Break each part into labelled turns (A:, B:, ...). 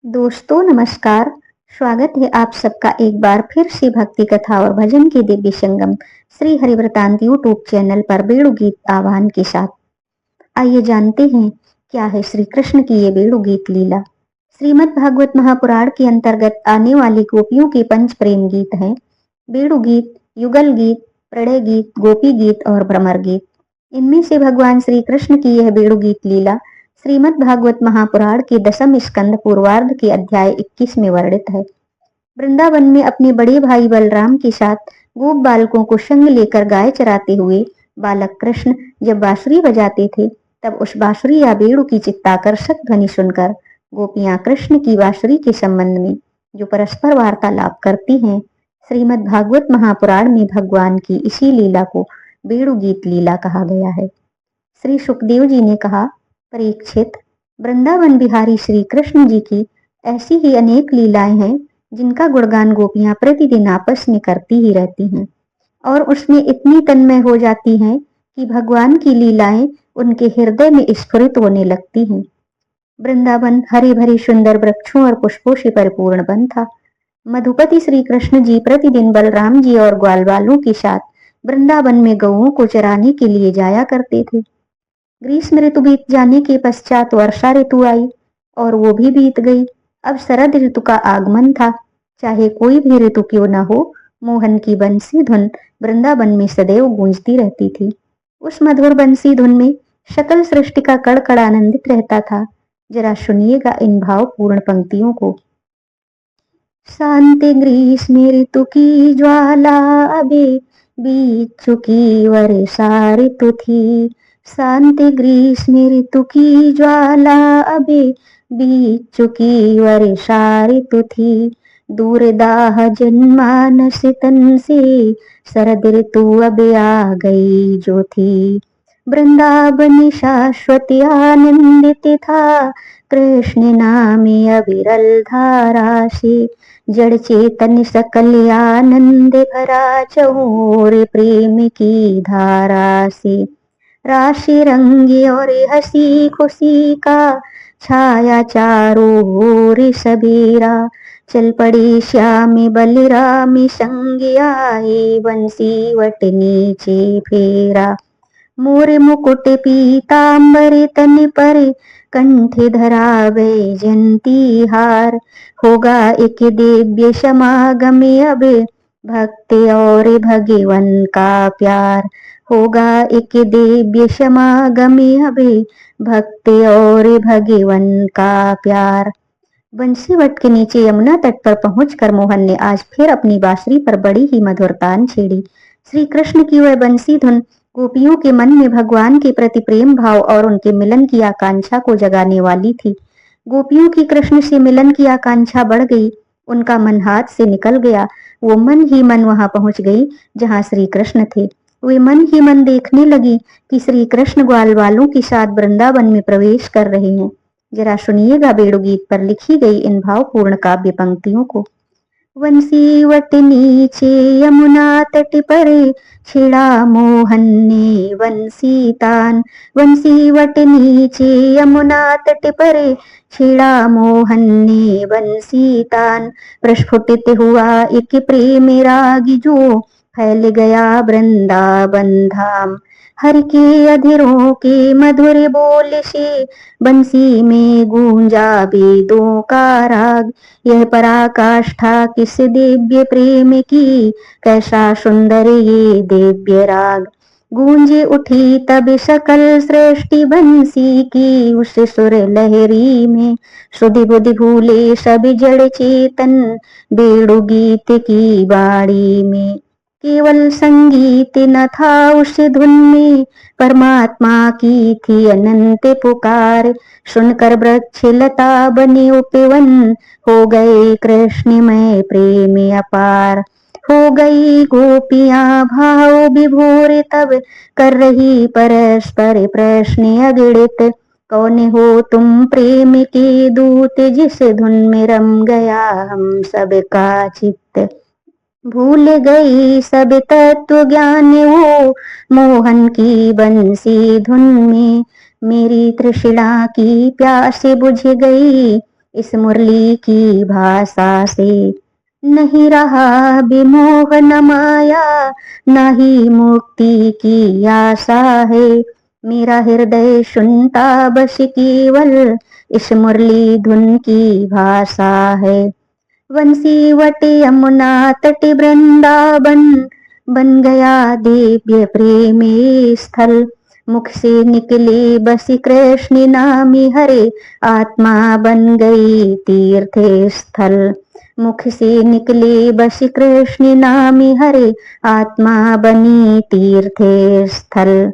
A: दोस्तों नमस्कार। स्वागत है आप सबका एक बार फिर से भक्ति कथा और भजन के दिव्य संगम श्री हरिवृतांत यूट्यूब चैनल पर वेणु गीत आह्वान के साथ। आइए जानते हैं क्या है श्री कृष्ण की ये वेणु गीत लीला। श्रीमद् भागवत महापुराण के अंतर्गत आने वाले गोपियों के पंच प्रेम गीत हैं वेणु गीत, युगल गीत, प्रणय गीत, गोपी गीत और भ्रमर गीत। इनमें से भगवान श्री कृष्ण की यह वेणु गीत लीला श्रीमद् भागवत महापुराण के दसम स्कंद पूर्वार्ध के अध्याय 21 में वर्णित है। वृंदावन में अपने बड़े भाई बलराम के साथ गोप बालकों को संग लेकर गाय चराते हुए बालक कृष्ण जब बांसुरी बजाते थे, तब उस बांसुरी या बेड़ू की चित्ताकर्षक ध्वनि सुनकर गोपियां कृष्ण की बांसुरी के संबंध में जो परस्पर वार्तालाप करती हैं, श्रीमद् भागवत महापुराण में भगवान की इसी लीला को बेड़ू गीत लीला कहा गया है। श्री सुखदेव जी ने कहा, परीक्षित, वृंदावन बिहारी श्री कृष्ण जी की ऐसी ही अनेक लीलाएं हैं जिनका गुणगान गोपियां प्रतिदिन आपस में करती ही रहती हैं और उसमें इतनी तन्मय हो जाती हैं कि भगवान की लीलाएं उनके हृदय में स्फुरित होने लगती हैं। वृंदावन हरे भरे सुंदर वृक्षों और पुष्पों से परिपूर्ण वन था। मधुपति श्री कृष्ण जी प्रतिदिन बलराम जी और ग्वाल बालों के साथ वृंदावन में गौओं को चराने के लिए जाया करते थे। ग्रीष्म ऋतु बीत जाने के पश्चात वर्षा ऋतु आई और वो भी बीत गई। अब शरद ऋतु का आगमन था। चाहे कोई भी ऋतु क्यों न हो, मोहन की बंसी धुन वृंदावन में सदैव गूंजती रहती थी। उस मधुर बंसी धुन में सकल सृष्टि का कड़कड़ आनंदित रहता था। जरा सुनिएगा इन भावपूर्ण पंक्तियों को। शांति ग्रीष्म ऋतु की ज्वाला अबे बीत चुकी वर्षा ऋतु थी। शांति ग्रीष्म ऋतु की ज्वाला अबे बीत चुकी वर्षा ऋतु थी। दूर दाह जनमानस तन से शरद ऋतु अब आ गई जो थी। वृंदावन शाश्वत आनंदित था कृष्ण नामे अविरल धारा से। जड़ चेतन सकल आनंद भरा चहुर प्रेम की धारा से। राशि रंग और हंसी खुशी का छाया चारों ओर सबेरा। चल पड़े श्याम बलराम संग आए बंसी वट नीचे फेरा। मोर मुकुट पीतांबर तन पर कंठ धरा वैजंती हार। होगा एक दिव्य समागम अब भक्त और भगवान का प्यार। होगा एक दिव्य समागम अब भक्त और भगवान का प्यार। बंसीवट के नीचे यमुना तट पर पहुंचकर मोहन ने आज फिर अपनी बांसुरी पर बड़ी ही मधुर तान छेड़ी। श्री कृष्ण की वह बंसी धुन गोपियों के मन में भगवान के प्रति प्रेम भाव और उनके मिलन की आकांक्षा को जगाने वाली थी। गोपियों की कृष्ण से मिलन की आकांक्षा बढ़ गई। उनका मन हाथ से निकल गया। वो मन ही मन वहां पहुंच गई जहां श्री कृष्ण थे। वे मन ही मन देखने लगी कि श्री कृष्ण ग्वाल वालों के साथ वृंदावन में प्रवेश कर रहे हैं। जरा सुनिएगा वेणु गीत पर लिखी गई इन भावपूर्ण काव्य पंक्तियों को। वंशी वट नीचे यमुना तट पर छेड़ा मोहन ने बंसी तान। वंशी वट नीचे यमुना तट पर छेड़ा मोहन ने बंसी तान। प्रस्फुटित हुआ एक प्रेम राग जो फैल गया वृंदावन धाम। हर के अधरों के मधुर बोल से बंसी में गूंजा वेदों का राग। यह पराकाष्ठा किस दिव्य प्रेम की, कैसा सुंदर ये दिव्य राग। गूंजे उठी तब सकल सृष्टि बंसी की उस सुर लहरी में। सुधि बुधि भूले सब जड़ चेतन वेणु गीत की बाड़ी में। केवल संगीत न था उस धुन में, परमात्मा की थी अनंत पुकार। सुनकर वृक्ष लता बने उपवन, हो गए कृष्णमय प्रेम अपार। हो गई गोपियां भाव विभोर तब कर रही परस्पर प्रश्न अगणित। कौन हो तुम प्रेम के दूत जिस धुन में रम गया हम सब का चित्त। भूल गई सब तत्व ज्ञान वो मोहन की बंसी धुन में। मेरी तृष्णा की प्यास बुझ गई इस मुरली की भाषा से। नहीं रहा विमोह न माया, न ही मुक्ति की आशा है। मेरा हृदय सुनता बस केवल इस मुरली धुन की भाषा है। वंशी वट यमुना तट वृंदावन, बन गया दिव्य प्रेम स्थल। मुख से निकले बस कृष्ण नामी हरे, आत्मा बन गई तीर्थ स्थल। मुख से निकले बस कृष्ण नामी हरे, आत्मा बनी तीर्थ स्थल।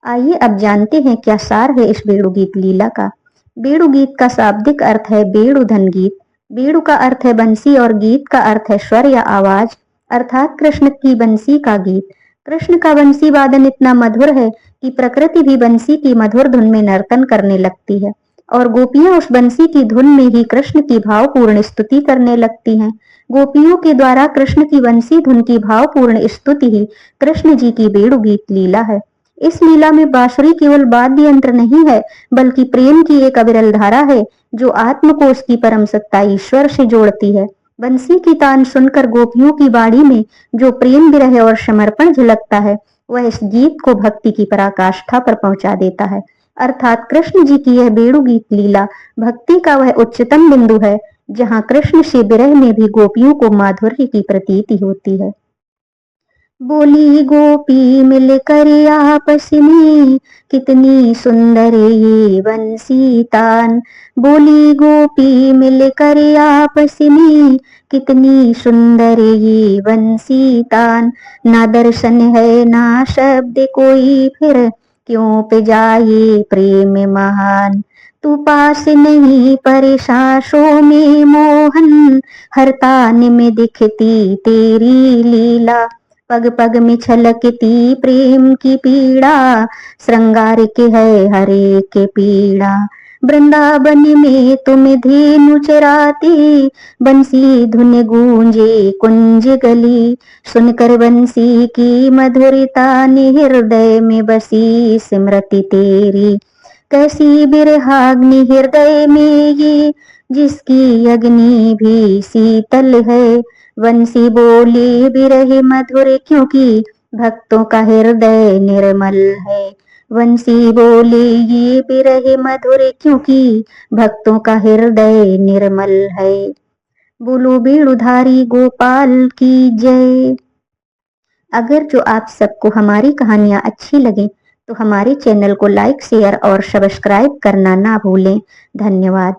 A: आइए अब जानते हैं क्या सार है इस बेड़ु गीत लीला का। बेड़ु गीत का शाब्दिक अर्थ है बेड़ुधन गीत। बेड़ु का अर्थ है बंसी और गीत का अर्थ है स्वर या आवाज, अर्थात कृष्ण की बंसी का गीत। कृष्ण का बंसी वादन इतना मधुर है कि प्रकृति भी बंसी की मधुर धुन में नर्तन करने लगती है और गोपियां उस बंसी की धुन में ही कृष्ण की भावपूर्ण स्तुति करने लगती हैं। गोपियों के द्वारा कृष्ण की बंसी धुन की भावपूर्ण स्तुति ही कृष्ण जी की बेड़ु गीत लीला है। इस लीला में बांसुरी केवल वाद्य यंत्र नहीं है, बल्कि प्रेम की एक अविरल धारा है जो आत्म को उसकी परम सत्ता ईश्वर से जोड़ती है। बंसी की तान सुनकर गोपियों की बाड़ी में जो प्रेम विरह और समर्पण झलकता है, वह इस गीत को भक्ति की पराकाष्ठा पर पहुंचा देता है। अर्थात कृष्ण जी की यह बेड़ु गीत लीला भक्ति का वह उच्चतम बिंदु है जहाँ कृष्ण से विरह में भी गोपियों को माधुर्य की प्रतीति होती है। बोली गोपी मिलकर आपस में, कितनी सुंदर ये बंसी तान। बोली गोपी मिलकर आपस में, कितनी सुंदर ये बंसी तान। ना दर्शन है ना शब्द कोई, फिर क्यों पे जाए प्रेम महान। तू पास नहीं पर सांसों में मोहन, हर तान में दिखती तेरी लीला। पग पग में छलकती प्रेम की पीड़ा, श्रृंगार के है हरे के पीड़ा। वृंदावन में तुम धेनु चराती, बंसी धुन गूंजे कुंज गली। सुनकर बंसी की मधुरता ने हृदय में बसी स्मृति तेरी। कैसी बिरहाग्नि हृदय में ये, जिसकी अग्नि भी शीतल है। बंसी बोली बिरह मधुर क्योंकि भक्तों का हृदय निर्मल है। बंसी बोली ये बिरह मधुर क्योंकि भक्तों का हृदय निर्मल है। बोलो बेड़ुधारी गोपाल की जय। अगर जो आप सबको हमारी कहानियां अच्छी लगे तो हमारे चैनल को लाइक शेयर और सब्सक्राइब करना ना भूलें। धन्यवाद।